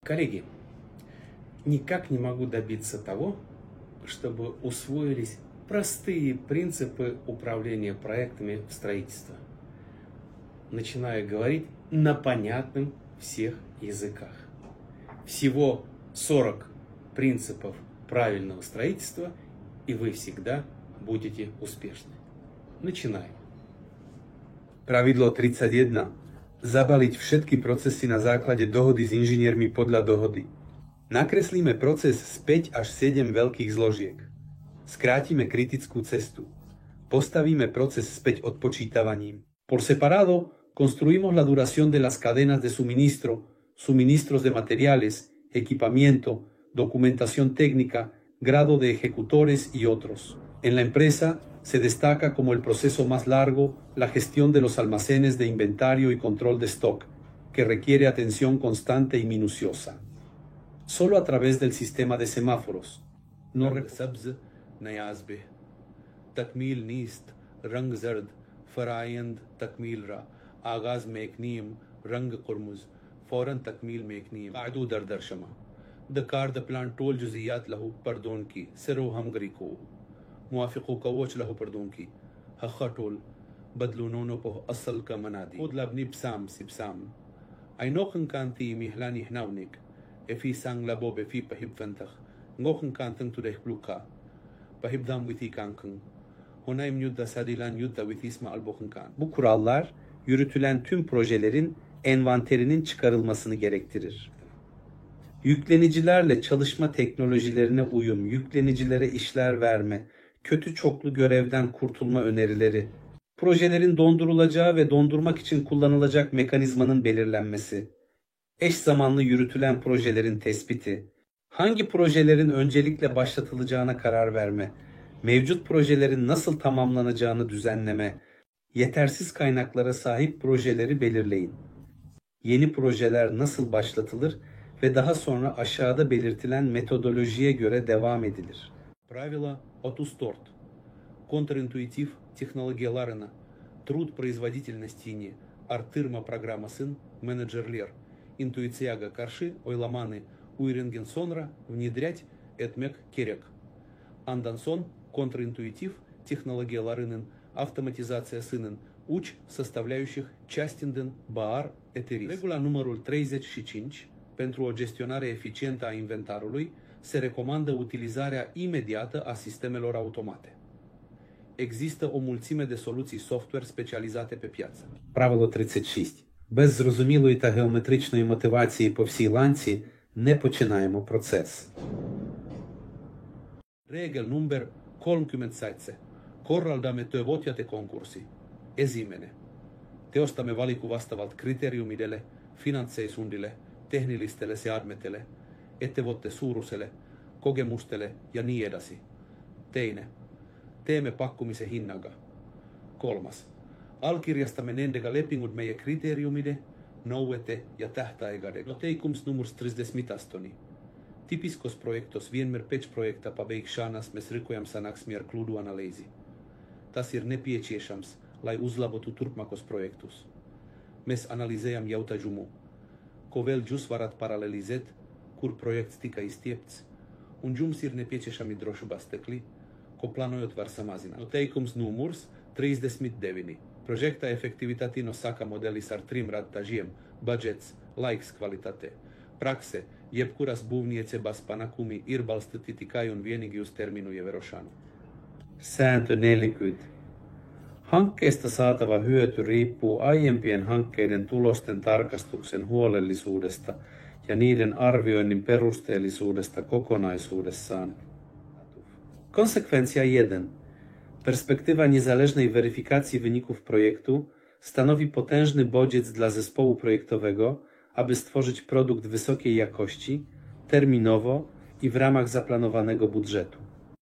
Коллеги, никак не могу добиться того, чтобы усвоились простые принципы управления проектами в строительстве. Начинаю говорить на понятном всех языках. Всего 40 принципов правильного строительства, и вы всегда будете успешны. Начинаем. Pravidlo 31. Zabaliť všetky procesy na základe dohody s inžiniermi podľa dohody. Nakreslíme proces z 5 až 7 veľkých zložiek. Skrátime kritickú cestu. Postavíme proces späť odpočítavaním. Por separado, construimos la duración de las cadenas de suministro, suministros de materiales, equipamiento, documentación técnica, grado de ejecutores y otros. En la empresa se destaca como el proceso más largo la gestión de los almacenes de inventario y control de stock, que requiere atención constante y minuciosa. Solo a través del sistema de semáforos. تكميل نيست رنگ زرد فرایند تكميل را آغاز میکنیم رنگ قرمز فوراً تكميل میکنیم قاعدو در شما دکار د پلان ټول جزئیات له پردون کی سرو همغری کو موافقو کوچ له پردون کی حق ټول بدلونونو په اصل کا منادي خود لبني بسام سبسام اينوخن كانتي مهلاني هناونيك افي سان لابو بفي بحب فنتخ ngokhen kanten tu deh bluka bahib dam withi kankın Honayım yudda sadilan yudda vithisma albokun kan. Bu kurallar yürütülen tüm projelerin envanterinin çıkarılmasını gerektirir. Yüklenicilerle çalışma teknolojilerine uyum, yüklenicilere işler verme, kötü çoklu görevden kurtulma önerileri, projelerin dondurulacağı ve dondurmak için kullanılacak mekanizmanın belirlenmesi, eş zamanlı yürütülen projelerin tespiti, hangi projelerin öncelikle başlatılacağına karar verme, mevcut projelerin nasıl tamamlanacağını düzenleme, yetersiz kaynaklara sahip projeleri belirleyin. Yeni projeler nasıl başlatılır ve daha sonra aşağıda belirtilen metodolojiye göre devam edilir. Правило 34. Контринтуитив технологияларына. Труд производительности артырма программасын менеджерлер. Интуицияга каршы ойламаны уйренген sonra внедрять этмек керек. Андан сон контринтуитив технологияларının автоматизациясının uç составляющих частинден баар eteris. Regula numărul 35 pentru o gestionare eficientă a inventarului se recomandă utilizarea imediată a sistemelor automate. Există o mulțime de soluții software specializate pe piață. Правило 36. Без зрозумілої та геометричної мотивації по всій ланці не починаємо процес. Regel number 37. Korraldamme työvoitjate konkurssi. Esimene. Teostamme valiku vastaavalt kriteeriumidelle, finansseisundille, tehnillistelle seadmetele, ettevotte suuruselle, kokemustele ja niin edasi. Teine. Teemme pakkumisen hinnaga. Kolmas. Allkirjastamme nendega lepingut meie kriteeriumide, nouete ja tähtaegade. Noteikums numurs 38. Tipiskos projektos vienmer peć projekta pabeikšanas mes rikojam sanaks mier kludu analīzi. Tas ir nepieciešams, lai uzlabotu turpmākos projektus. Mēs analizējam jautājumu, ko vēl jūs varat paralelizēt, kur projekts tika izstiepts, un jums ir nepieciešami drošības tekli, ko plānojot var samazināt. Noteikums numurs 39. Projekta efektivitāti nosaka modelis ar 3 radtažiem – budžets, laiks, kvalitāte. Prakse, jebkuras būvniecības panākumi ir balstīti tikai un vienīgi uz terminu ievērošanu. Sääntö 40. Hankkeesta saatava hyöty riippuu aiempien hankkeiden tulosten tarkastuksen huolellisuudesta ja niiden arvioinnin perusteellisuudesta kokonaisuudessaan. Konsekwencja 1. Perspektywa niezależnej weryfikacji wyników projektu stanowi potężny bodziec dla zespołu projektowego, aby stworzyć produkt wysokiej jakości, terminowo i w ramach zaplanowanego budżetu.